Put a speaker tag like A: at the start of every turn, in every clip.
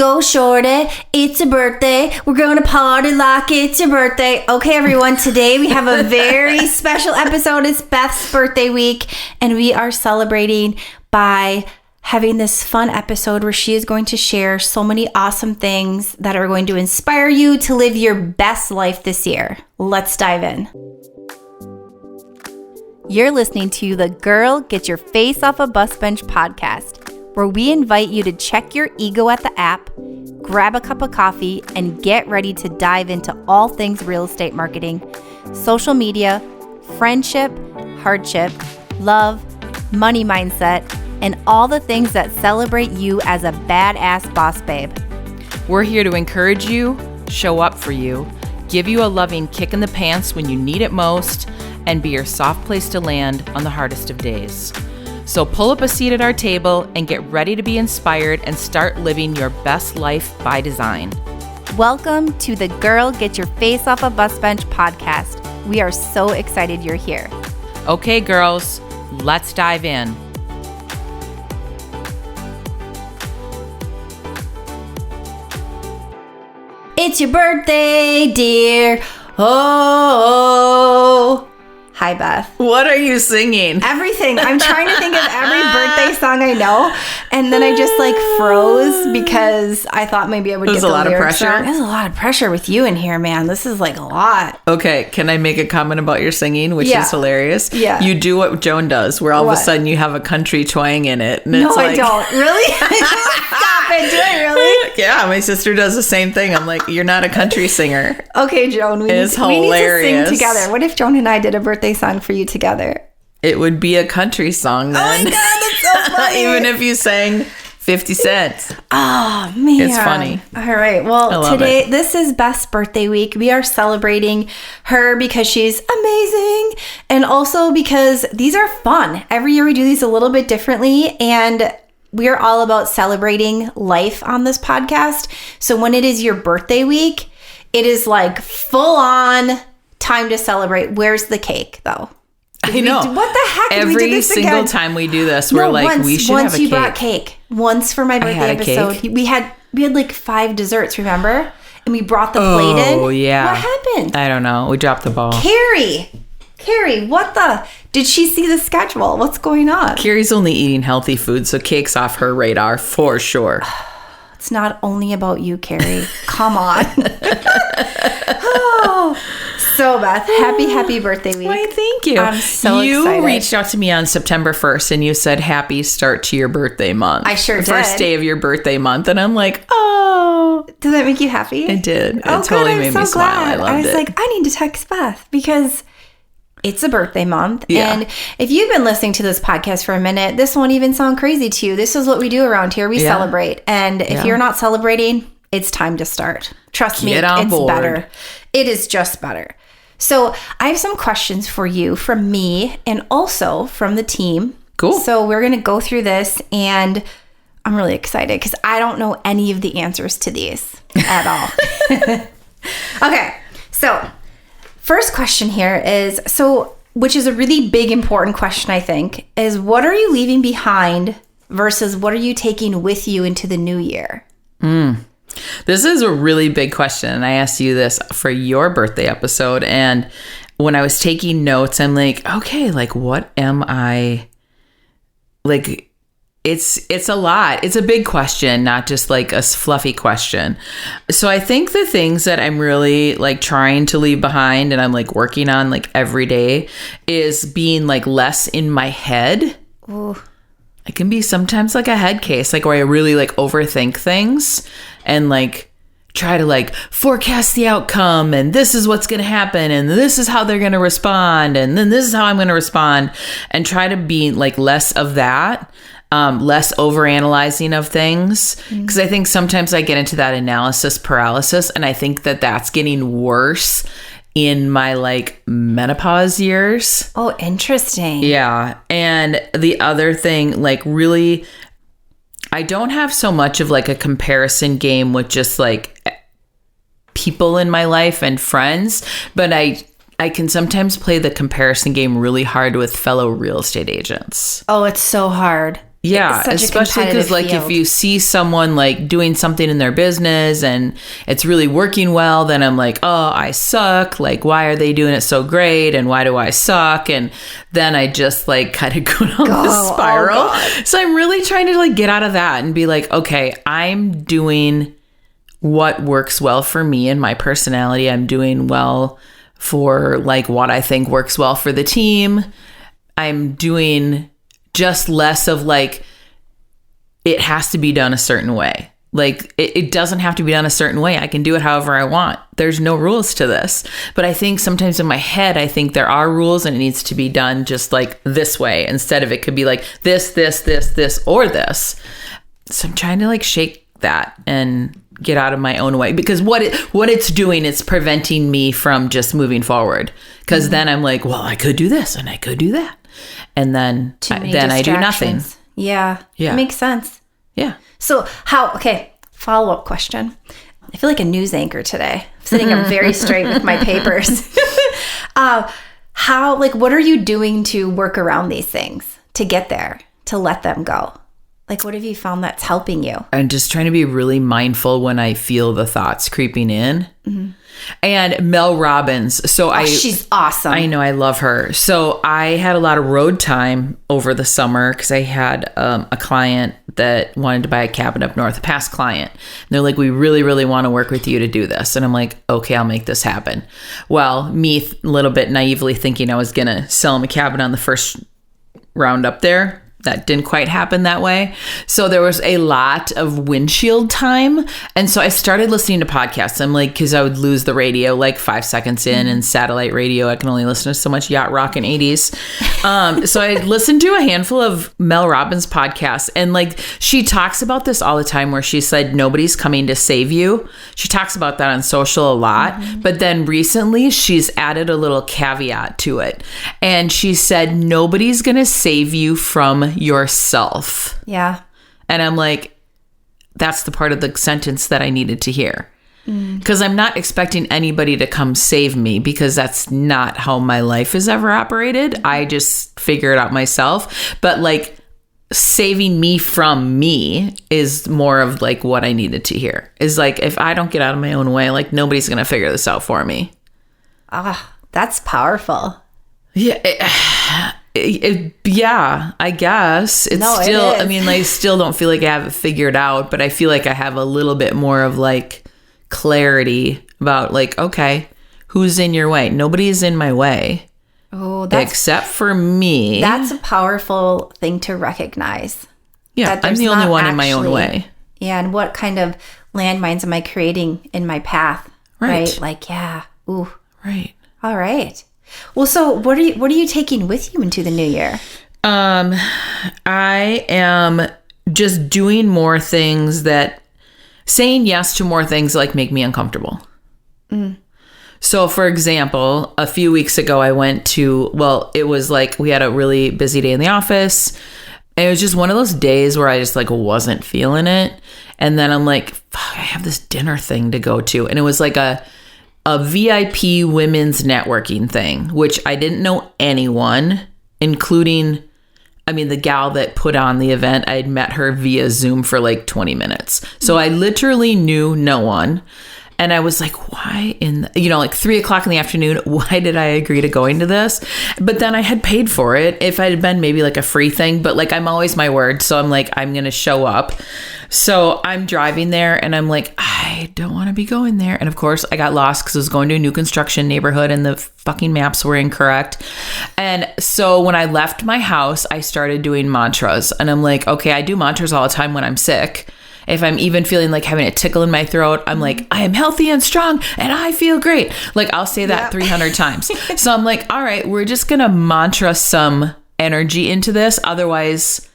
A: Go shorty, it's your birthday. We're going to party like it's your birthday. Okay, everyone, today we have a very special episode. It's Beth's birthday week, and we are celebrating by having this fun episode where she is going to share so many awesome things that are going to inspire you to live your best life this year. Let's dive in. You're listening to the Girl Get Your Face Off a Bus Bench podcast, where we invite you to check your ego at the app, grab a cup of coffee, and get ready to dive into all things real estate marketing, social media, friendship, hardship, love, money mindset, and all the things that celebrate you as a badass boss babe.
B: We're here to encourage you, show up for you, give you a loving kick in the pants when you need it most, and be your soft place to land on the hardest of days. So pull up a seat at our table and get ready to be inspired and start living your best life by design.
A: Welcome to the Girl Get Your Face Off a Bus Bench podcast. We are so excited you're here.
B: Okay, girls, let's dive in.
A: It's your birthday, dear. Oh. Hi, Beth.
B: What are you singing?
A: Everything. I'm trying to think of every birthday song I know, and then I just froze because I thought maybe I would get the lyrics. It was a lot of pressure. There's a lot of pressure with you in here, man. This is a lot.
B: Okay, can I make a comment about your singing, which is hilarious?
A: Yeah.
B: You do what Joan does, where all of a sudden you have a country twang in it. And it's
A: I don't. Really? Stop it. Do I really?
B: Yeah, my sister does the same thing. I'm like, you're not a country singer.
A: Okay, Joan. We need to sing together. What if Joan and I did a birthday song for you together?
B: It would be a country song then.
A: Oh my God, that's so funny.
B: Even if you sang 50 Cent.
A: Oh, man.
B: It's funny.
A: All right. Well, today, this is Beth's birthday week. We are celebrating her because she's amazing, and also because these are fun. Every year we do these a little bit differently, and we are all about celebrating life on this podcast. So when it is your birthday week, it is full on time to celebrate. Where's the cake, though?
B: I know.
A: What the heck?
B: Every single time we do this, we're we should have a cake.
A: Once you brought cake. Once for my birthday episode.
B: Cake.
A: We had 5 desserts, remember? And we brought the plate in.
B: Oh, yeah.
A: What happened?
B: I don't know. We dropped the ball.
A: Carrie, what the? Did she see the schedule? What's going on?
B: Carrie's only eating healthy food, so cake's off her radar for sure.
A: It's not only about you, Carrie. Come on. Oh. So, Beth, happy birthday week.
B: Why, thank you.
A: I'm so excited.
B: You reached out to me on September 1st and you said, happy start to your birthday month.
A: I sure did.
B: First day of your birthday month. And I'm like, oh.
A: Does that make you happy?
B: It did. It
A: totally
B: totally made me smile.
A: Glad.
B: I loved it.
A: I was I need to text Beth because it's a birthday month.
B: Yeah.
A: And if you've been listening to this podcast for a minute, this won't even sound crazy to you. This is what we do around here. We celebrate. And if you're not celebrating, it's time to start. Trust me, it's better. It is just better. So I have some questions for you from me and also from the team.
B: Cool.
A: So we're going to go through this, and I'm really excited because I don't know any of the answers to these at all. Okay. So first question here is, which is a really big, important question, I think, is what are you leaving behind versus what are you taking with you into the new year?
B: This is a really big question. And I asked you this for your birthday episode. And when I was taking notes, I'm like, okay, what am I it's a lot. It's a big question, not just a fluffy question. So I think the things that I'm really trying to leave behind and I'm working on every day is being less in my head.
A: Ooh.
B: It can be sometimes a head case, where I really overthink things and try to forecast the outcome, and this is what's going to happen, and this is how they're going to respond, and then this is how I'm going to respond, and try to be less of that, less overanalyzing of things. Because I think sometimes I get into that analysis paralysis, and I think that that's getting worse in my menopause years.
A: Oh, interesting.
B: Yeah. And the other thing, really, I don't have so much of a comparison game with just people in my life and friends, but I can sometimes play the comparison game really hard with fellow real estate agents.
A: Oh, it's so hard.
B: Yeah,
A: such a
B: especially because
A: competitive
B: like if
A: field.
B: you see someone like doing something in their business and it's really working well, then I'm like, oh, I suck. Like, why are they doing it so great? And why do I suck? And then I just like kind of go down this spiral. So I'm really trying to like get out of that and be like, okay, I'm doing what works well for me and my personality. I'm doing well for like what I think works well for the team. I'm doing just less of like, it has to be done a certain way. Like it doesn't have to be done a certain way. I can do it however I want. There's no rules to this. But I think sometimes in my head, I think there are rules and it needs to be done just like this way. Instead of it could be like this, or this. So I'm trying to like shake that and get out of my own way, because what it's doing is preventing me from just moving forward. Because then I'm like, well, I could do this and I could do that. And then I do nothing.
A: Yeah. It makes sense.
B: Yeah.
A: So follow-up question. I feel like a news anchor today. I'm sitting up very straight with my papers. What are you doing to work around these things, to get there, to let them go? Like, what have you found that's helping you?
B: I'm just trying to be really mindful when I feel the thoughts creeping in. Mm-hmm. And Mel Robbins. She's awesome. I know. I love her. So I had a lot of road time over the summer because I had a client that wanted to buy a cabin up north, a past client. And they're like, we really, really want to work with you to do this. And I'm like, okay, I'll make this happen. Well, me a little bit naively thinking I was going to sell him a cabin on the first round up there. That didn't quite happen that way. So there was a lot of windshield time. And so I started listening to podcasts. I'm like, because I would lose the radio like 5 seconds in, and satellite radio, I can only listen to so much yacht rock and 80s. So I listened to a handful of Mel Robbins podcasts. And like, she talks about this all the time where she said, nobody's coming to save you. She talks about that on social a lot. Mm-hmm. But then recently she's added a little caveat to it. And she said, nobody's going to save you from yourself.
A: Yeah.
B: And I'm like, that's the part of the sentence that I needed to hear. Because I'm not expecting anybody to come save me, because that's not how my life has ever operated. I just figure it out myself. But like, saving me from me is more of like what I needed to hear. Is like, if I don't get out of my own way, like nobody's going to figure this out for me.
A: That's powerful.
B: Yeah. Yeah, I guess it is. I mean, I still don't feel like I have it figured out, but I feel like I have a little bit more of like clarity about like, okay, who's in your way? Nobody's in my way.
A: Oh,
B: except for me.
A: That's a powerful thing to recognize.
B: Yeah, I'm the only one in my own way.
A: Yeah, and what kind of landmines am I creating in my path? Right? Like, yeah. Ooh.
B: Right.
A: All right. Well, so what are you taking with you into the new year?
B: I am just doing more things saying yes to more things like make me uncomfortable. So for example, a few weeks ago I went to, it was like we had a really busy day in the office. And it was just one of those days where I just like wasn't feeling it. And then I'm like, fuck, I have this dinner thing to go to. And it was like a VIP women's networking thing, which I didn't know anyone, including, the gal that put on the event. I'd met her via Zoom for like 20 minutes. So I literally knew no one. And I was like, why like 3:00 in the afternoon, why did I agree to going to this? But then I had paid for it. If it had been maybe like a free thing, but like I'm always my word. So I'm like, I'm going to show up. So I'm driving there and I'm like, I don't want to be going there. And of course I got lost because I was going to a new construction neighborhood and the fucking maps were incorrect. And so when I left my house, I started doing mantras and I'm like, okay, I do mantras all the time when I'm sick. If I'm even feeling like having a tickle in my throat, I'm like, I am healthy and strong and I feel great. Like I'll say that 300 times. So I'm like, all right, we're just going to mantra some energy into this. Otherwise,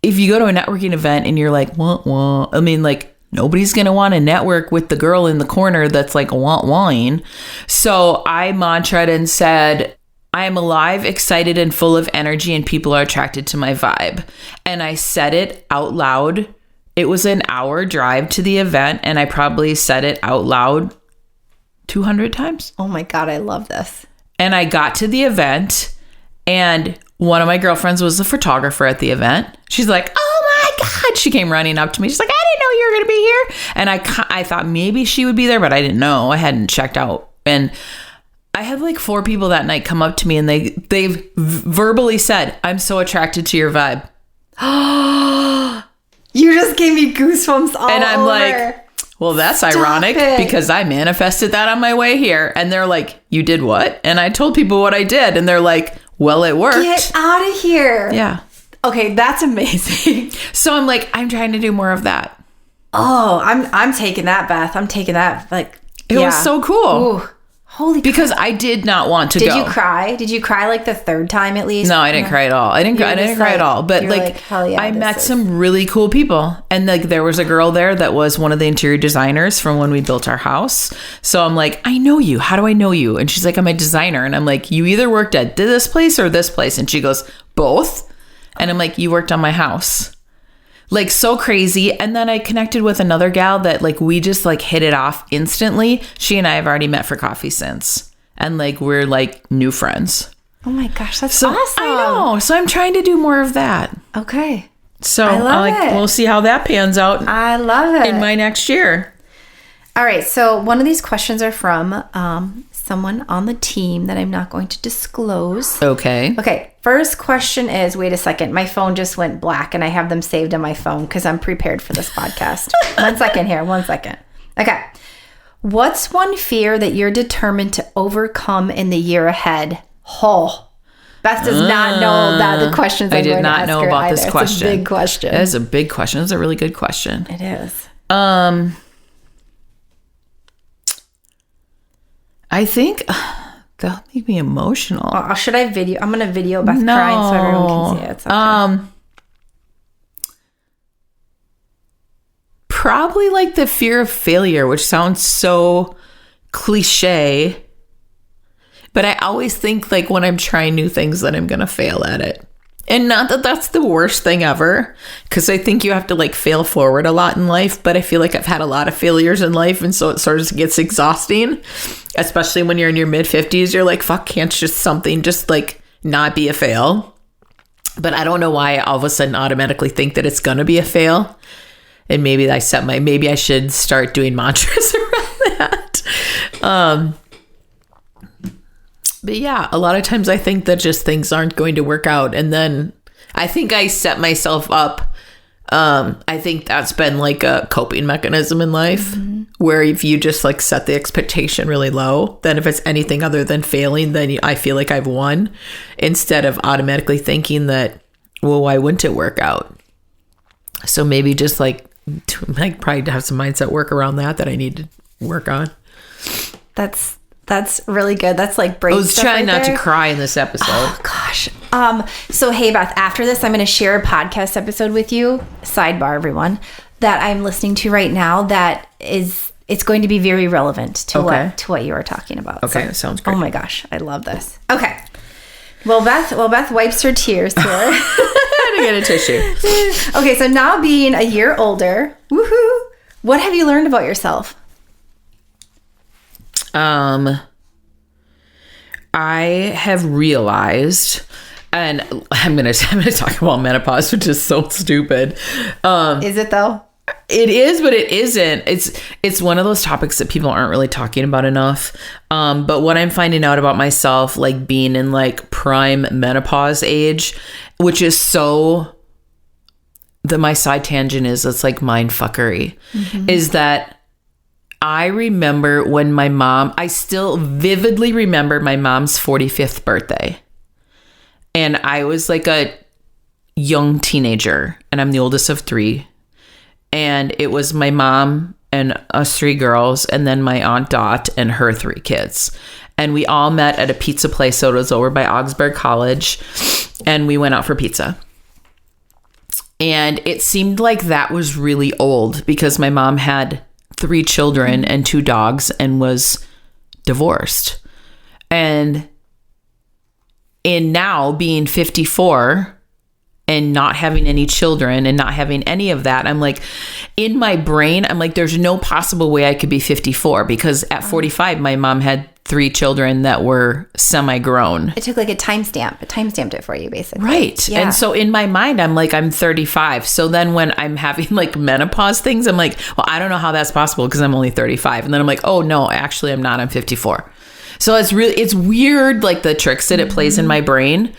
B: if you go to a networking event and you're like, wah, like nobody's going to want to network with the girl in the corner that's like wah-wahing. So I mantraed and said, I am alive, excited, and full of energy and people are attracted to my vibe. And I said it out loud. It was an hour drive to the event, and I probably said it out loud 200 times.
A: Oh my God, I love this.
B: And I got to the event, and one of my girlfriends was the photographer at the event. She's like, oh my God. She came running up to me. She's like, I didn't know you were going to be here. And I thought maybe she would be there, but I didn't know. I hadn't checked out. And I had like 4 people that night come up to me and they've verbally said, I'm so attracted to your vibe.
A: You just gave me goosebumps all over.
B: And I'm like, well, that's ironic because I manifested that on my way here. And they're like, you did what? And I told people what I did. And they're like, well, it worked.
A: Get out of here.
B: Yeah.
A: Okay, that's amazing.
B: So I'm like, I'm trying to do more of that.
A: Oh, I'm taking that, Beth. I'm taking that. Like,
B: it was so cool.
A: Ooh, holy
B: because I did not want to go.
A: Did you cry? Did you cry like the 3rd time at least?
B: No, I didn't cry at all. I didn't cry at all. But like
A: hell yeah,
B: I met some really cool people. And like there was a girl there that was one of the interior designers from when we built our house. So I'm like, I know you. How do I know you? And she's like, I'm a designer. And I'm like, you either worked at this place or this place. And she goes, both. And I'm like, you worked on my house. Like so crazy. And then I connected with another gal that like we just like hit it off instantly. She and I have already met for coffee since. And like we're like new friends.
A: Oh my gosh, that's awesome.
B: I know. So I'm trying to do more of that.
A: Okay.
B: So we'll see how that pans out.
A: I love it.
B: In my next year.
A: All right. So one of these questions are from someone on the team that I'm not going to disclose.
B: Okay.
A: Okay. First question is, wait a second. My phone just went black and I have them saved on my phone because I'm prepared for this podcast. 1 second here. 1 second. Okay. What's one fear that you're determined to overcome in the year ahead? Oh, Beth does not know that the questions I'm going to ask her. I did not know about this question. It's a big question.
B: That is a big question. It's a really good question.
A: It is.
B: I think that'll make me emotional.
A: Should I video? I'm going to video Beth crying so everyone can see it. It's okay.
B: Probably like the fear of failure, which sounds so cliche. But I always think like when I'm trying new things that I'm going to fail at it. And not that that's the worst thing ever, because I think you have to like fail forward a lot in life. But I feel like I've had a lot of failures in life. And so it sort of gets exhausting, especially when you're in your mid 50s. You're like, fuck, can't just something just like not be a fail. But I don't know why I all of a sudden automatically think that it's going to be a fail. And maybe I should start doing mantras around that. But yeah, a lot of times I think that just things aren't going to work out. And then I think I set myself up. I think that's been like a coping mechanism in life where if you just like set the expectation really low, then if it's anything other than failing, then I feel like I've won instead of automatically thinking that, well, why wouldn't it work out? So maybe just like probably have some mindset work around that I need to work on.
A: That's really good. That's like brave.
B: I was trying not to cry in this episode.
A: Oh gosh. So hey Beth, after this I'm going to share a podcast episode with you, sidebar everyone, that I'm listening to right now that it's going to be very relevant to what you are talking about.
B: Okay, that sounds great.
A: Oh my gosh, I love this. Okay. Well, Beth wipes her tears here.
B: I had to get a tissue.
A: Okay, so now being a year older, woohoo, what have you learned about yourself?
B: I have realized, and I'm gonna talk about menopause, which is so stupid.
A: Is it though?
B: It is, but it isn't. It's one of those topics that people aren't really talking about enough. But what I'm finding out about myself, like being in like prime menopause age, which is so my side tangent is it's like mind fuckery, is that I remember when I still vividly remember my mom's 45th birthday. And I was like a young teenager, and I'm the oldest of 3. And it was my mom and us 3 girls, and then my Aunt Dot and her 3 kids. And we all met at a pizza place. So it was over by Augsburg College. And we went out for pizza. And it seemed like that was really old because my mom had 3 children and 2 dogs and was divorced. And in now being 54, and not having any children and not having any of that, I'm like, in my brain, I'm like, there's no possible way I could be 54 because at 45, my mom had 3 children that were semi-grown.
A: It took like a timestamp. It timestamped it for you, basically.
B: Right.
A: Yeah.
B: And so in my mind, I'm like, I'm 35. So then when I'm having like menopause things, I'm like, well, I don't know how that's possible because I'm only 35. And then I'm like, oh no, actually I'm not. I'm 54. So it's weird, like the tricks that it plays in my brain.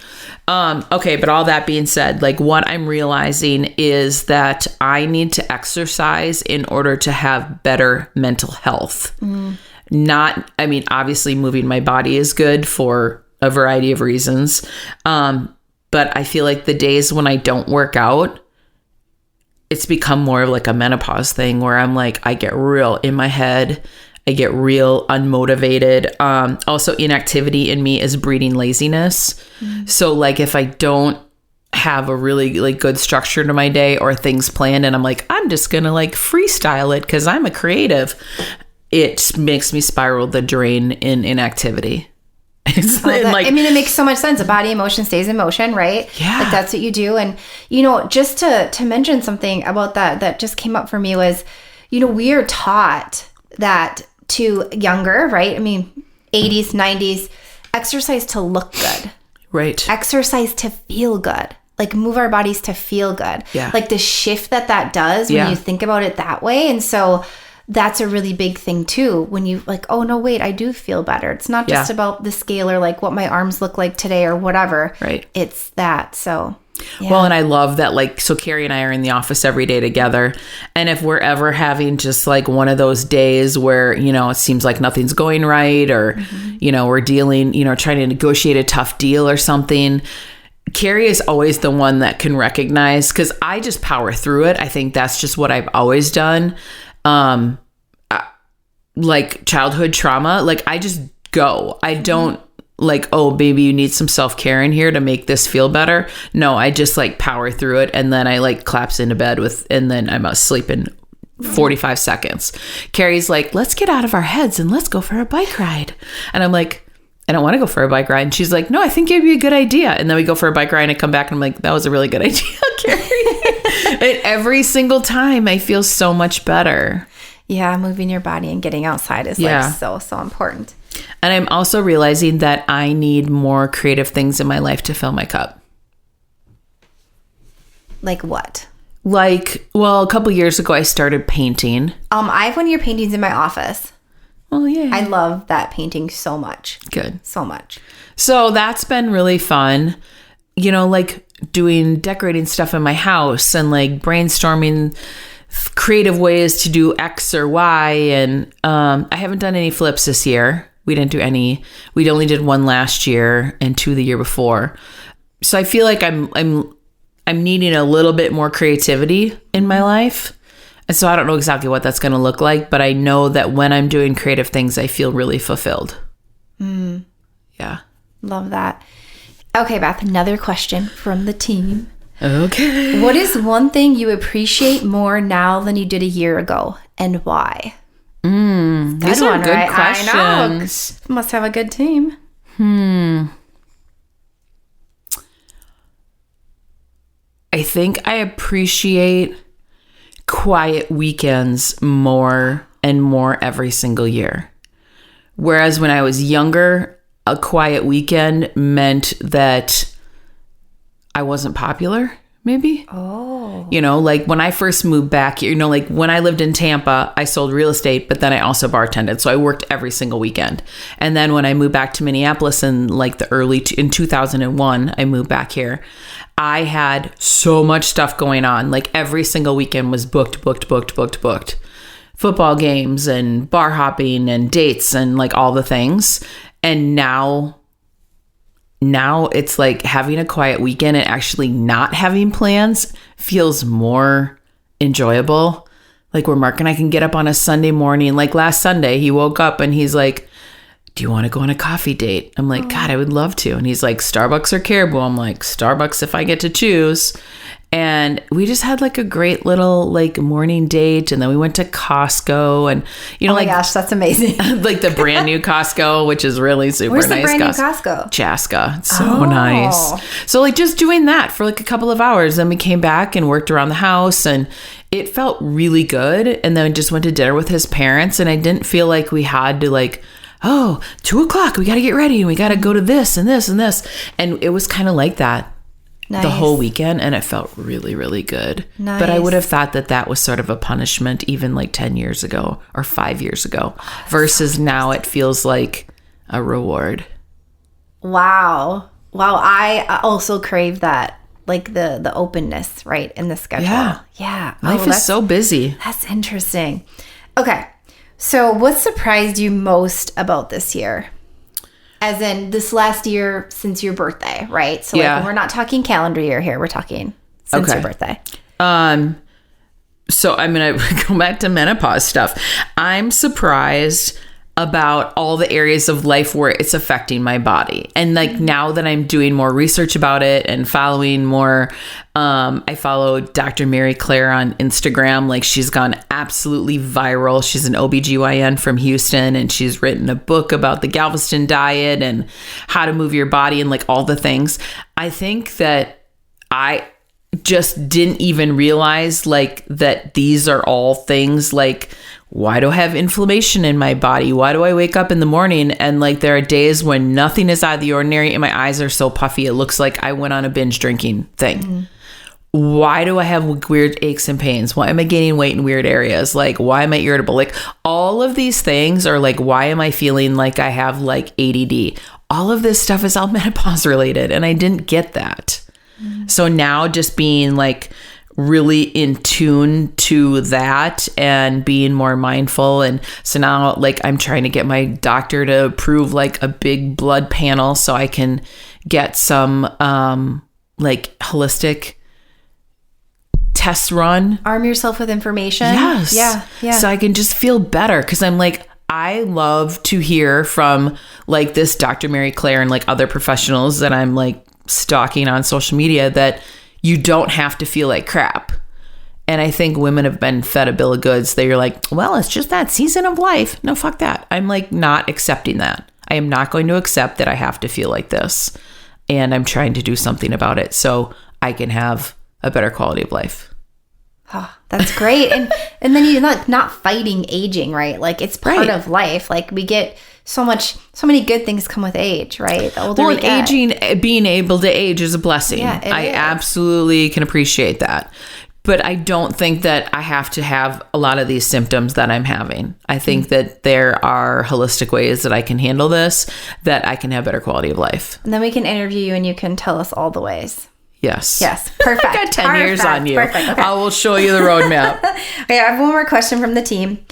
B: Okay, but all that being said, like what I'm realizing is that I need to exercise in order to have better mental health. Obviously moving my body is good for a variety of reasons. But I feel like the days when I don't work out, it's become more of like a menopause thing where I'm like, I get real in my head. I get real unmotivated. Also, inactivity in me is breeding laziness. So like if I don't have a really like good structure to my day or things planned and I'm like, I'm just going to like freestyle it because I'm a creative, it makes me spiral the drain in inactivity.
A: It makes so much sense. A body in motion stays in motion, right?
B: Yeah.
A: Like that's what you do. And, just to mention something about that just came up for me was, we are taught that to younger, right? 80s, 90s, exercise to look good.
B: Right.
A: Exercise to feel good. Like move our bodies to feel good.
B: Yeah.
A: Like the shift that does when you think about it that way. And so that's a really big thing too. When you like, oh no, wait, I do feel better. It's not just about the scale or like what my arms look like today or whatever.
B: Right.
A: It's that. So yeah.
B: Well, and I love that, like, so Carrie and I are in the office every day together. And if we're ever having just like one of those days where, it seems like nothing's going right or, we're dealing, trying to negotiate a tough deal or something, Carrie is always the one that can recognize, because I just power through it. I think that's just what I've always done. Like childhood trauma, like I just go. I don't like, oh, baby, you need some self-care in here to make this feel better. No, I just like power through it. And then I like collapse into bed and then I'm asleep in 45 seconds. Carrie's like, let's get out of our heads and let's go for a bike ride. And I'm like, I don't want to go for a bike ride. And she's like, no, I think it'd be a good idea. And then we go for a bike ride and I come back and I'm like, that was a really good idea, Carrie. And every single time I feel so much better.
A: Yeah, moving your body and getting outside is like so important.
B: And I'm also realizing that I need more creative things in my life to fill my cup.
A: Like what?
B: Like, well, a couple years ago, I started painting.
A: I have one of your paintings in my office.
B: Oh, yeah.
A: I love that painting so much.
B: Good.
A: So much.
B: So that's been really fun. Like decorating stuff in my house and like brainstorming creative ways to do X or Y. And I haven't done any flips this year. We didn't do any. We only did one last year and 2 the year before. So I feel like I'm needing a little bit more creativity in my life. And so I don't know exactly what that's going to look like, but I know that when I'm doing creative things, I feel really fulfilled. Yeah.
A: Love that. Okay, Beth, another question from the team.
B: Okay.
A: What is one thing you appreciate more now than you did a year ago, and why?
B: These are good questions.
A: I know. Must have a good team.
B: I think I appreciate quiet weekends more and more every single year. Whereas when I was younger, a quiet weekend meant that I wasn't popular, maybe.
A: Oh.
B: Like when I first moved back here, like when I lived in Tampa, I sold real estate, but then I also bartended. So I worked every single weekend. And then when I moved back to Minneapolis in like in 2001, I moved back here. I had so much stuff going on. Like every single weekend was booked. Football games and bar hopping and dates and like all the things. And now it's like having a quiet weekend and actually not having plans feels more enjoyable. Like where Mark and I can get up on a Sunday morning. Like last Sunday, he woke up and he's like, do you want to go on a coffee date? I'm like, God, I would love to. And he's like, Starbucks or Caribou? I'm like, Starbucks if I get to choose. And we just had like a great little like morning date. And then we went to Costco and, you know,
A: oh my
B: like,
A: gosh, that's amazing.
B: like the brand new Costco, which is really super
A: Where's
B: nice.
A: the brand new Costco?
B: Chaska. It's so nice. So like just doing that for like a couple of hours. Then we came back and worked around the house and it felt really good. And then just went to dinner with his parents. And I didn't feel like we had to like, 2:00, we got to get ready and we got to go to this and this and this. And it was kind of like that.
A: Nice.
B: The whole weekend, and it felt really, really good.
A: Nice.
B: But I would have thought that was sort of a punishment even like 10 years ago or 5 years ago versus now it feels like a reward.
A: Wow. I also crave that, like the openness, right, in the schedule. Yeah.
B: Life is so busy.
A: That's interesting. Okay. So what surprised you most about this year? As in this last year since your birthday, right? So like we're not talking calendar year here. We're talking since your birthday.
B: So I'm going to go back to menopause stuff. I'm surprised about all the areas of life where it's affecting my body. And like now that I'm doing more research about it and following more, I follow Dr. Mary Claire on Instagram. Like she's gone absolutely viral. She's an OBGYN from Houston and she's written a book about the Galveston diet and how to move your body and like all the things. I think that I just didn't even realize like that these are all things like, why do I have inflammation in my body? Why do I wake up in the morning and like there are days when nothing is out of the ordinary and my eyes are so puffy it looks like I went on a binge drinking thing? Mm-hmm. Why do I have weird aches and pains? Why am I gaining weight in weird areas? Like, why am I irritable? Like all of these things are like, why am I feeling like I have like ADD? All of this stuff is all menopause related and I didn't get that. Mm-hmm. So now just being like really in tune to that and being more mindful. And so now like I'm trying to get my doctor to approve like a big blood panel so I can get some like holistic tests run.
A: Arm yourself with information.
B: Yes.
A: Yeah.
B: So I can just feel better because I'm like, I love to hear from like this Dr. Mary Claire and like other professionals that I'm like stalking on social media that you don't have to feel like crap. And I think women have been fed a bill of goods. They're like, well, it's just that season of life. No, fuck that. I'm like not accepting that. I am not going to accept that I have to feel like this. And I'm trying to do something about it so I can have a better quality of life.
A: Oh, that's great. And then you're not fighting aging, right? Like it's part of life. Like we get so many good things come with age, right? The older we get.
B: Aging, being able to age is a blessing.
A: Yeah,
B: I absolutely can appreciate that. But I don't think that I have to have a lot of these symptoms that I'm having. I think that there are holistic ways that I can handle this, that I can have better qualty of life.
A: And then we can interview you and you can tell us all the ways.
B: Yes.
A: Perfect.
B: I got 10 years on you.
A: Perfect. Okay.
B: I will show you the roadmap.
A: Okay, I have one more question from the team.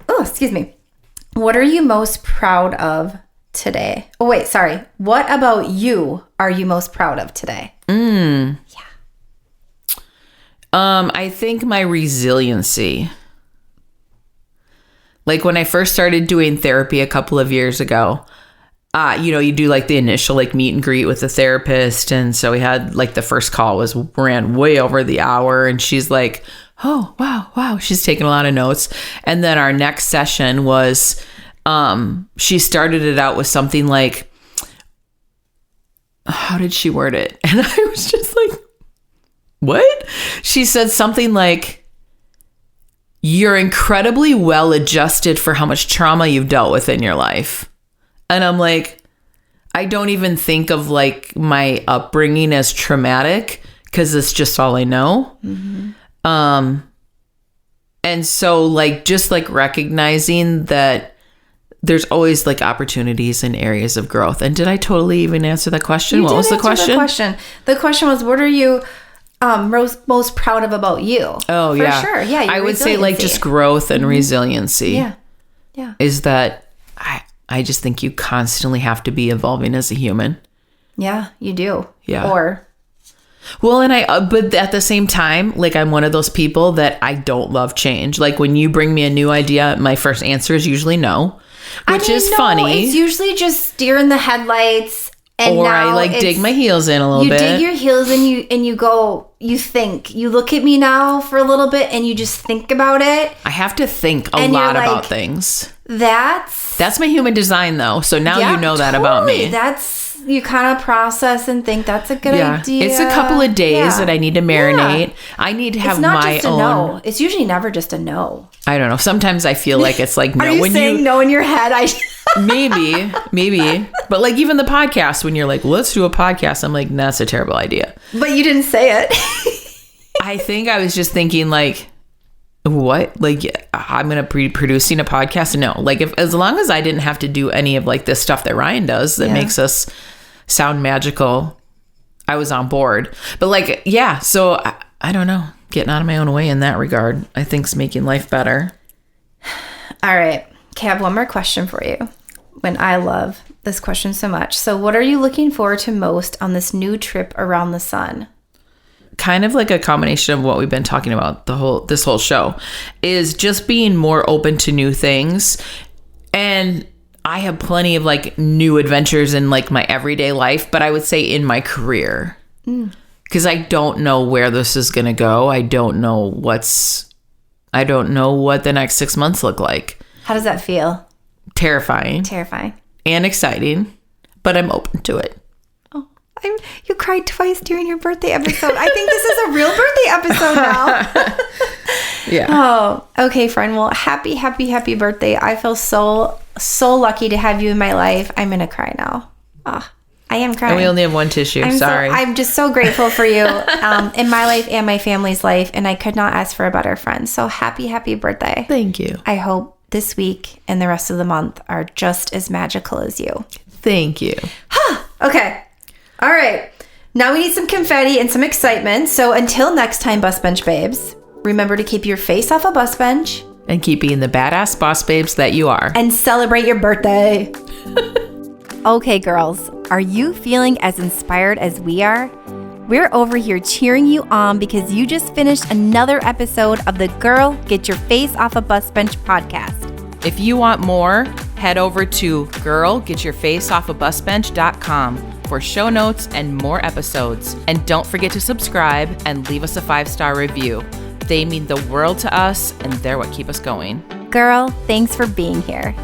A: Excuse me. What are you most proud of today? Oh, wait, sorry. What about you are you most proud of today? Yeah.
B: I think my resiliency. Like when I first started doing therapy a couple of years ago, you do like the initial like meet and greet with the therapist. And so we had like the first call ran way over the hour and she's like, oh, wow. She's taking a lot of notes. And then our next session was, she started it out with something like, how did she word it? And I was just like, what? She said something like, you're incredibly well adjusted for how much trauma you've dealt with in your life. And I'm like, I don't even think of like my upbringing as traumatic because it's just all I know. Mm-hmm. And so like, just like recognizing that there's always like opportunities and areas of growth. And did I totally even answer that question? What was the question?
A: The question was, what are you most proud of about you?
B: Oh,
A: For sure. Yeah.
B: I would say like just growth and resiliency.
A: Yeah.
B: Is that I just think you constantly have to be evolving as a human.
A: Yeah, you do.
B: Yeah.
A: Well,
B: and but at the same time, like I'm one of those people that I don't love change. Like when you bring me a new idea, my first answer is usually no, which is funny.
A: It's usually just deer in the headlights. And
B: or I like dig my heels in a little bit.
A: You dig your heels and you go, you think. You look at me now for a little bit and you just think about it.
B: I have to think a lot about things.
A: That's
B: my human design, though. So now you know that about me.
A: You kind of process and think that's a good idea.
B: It's a couple of days that I need to marinate. Yeah. I need to have my own. It's not just a
A: no. It's usually never just a no.
B: I don't know. Sometimes I feel like it's like no.
A: Are you saying no in your head?
B: Maybe. But like even the podcast, when you're like, let's do a podcast, I'm like, that's a terrible idea.
A: But you didn't say it.
B: I think I was just thinking like, what? Like, I'm going to be producing a podcast? No. Like, as long as I didn't have to do any of like this stuff that Ryan does that makes us sound magical, I was on board. But like, yeah. So I don't know. Getting out of my own way in that regard, I think, is making life better.
A: All right. Okay, I have one more question for you. When I love this question so much. So what are you looking forward to most on this new trip around the sun?
B: Kind of like a combination of what we've been talking about this whole show is just being more open to new things. And I have plenty of like new adventures in like my everyday life, but I would say in my career. Because I don't know where this is going to go. I don't know what the next 6 months look like.
A: How does that feel?
B: Terrifying. And exciting, but I'm open to it.
A: Oh, you cried twice during your birthday episode. I think this is a real birthday episode now.
B: Yeah.
A: Oh, okay, friend. Well, happy birthday. I feel so lucky to have you in my life. I'm going to cry now. Oh, I am crying.
B: And we only have one tissue. Sorry.
A: I'm just so grateful for you in my life and my family's life. And I could not ask for a better friend. So happy birthday.
B: Thank you.
A: I hope this week and the rest of the month are just as magical as you.
B: Thank you.
A: Okay. All right. Now we need some confetti and some excitement. So until next time, bus bench babes, remember to keep your face off a bus bench.
B: And keep being the badass boss babes that you are.
A: And celebrate your birthday. Okay, girls. Are you feeling as inspired as we are? We're over here cheering you on because you just finished another episode of the Girl, Get Your Face Off a Bus Bench podcast.
B: If you want more, head over to girlgetyourfaceoffabusbench.com for show notes and more episodes. And don't forget to subscribe and leave us a 5-star review. They mean the world to us, and they're what keep us going.
A: Girl, thanks for being here.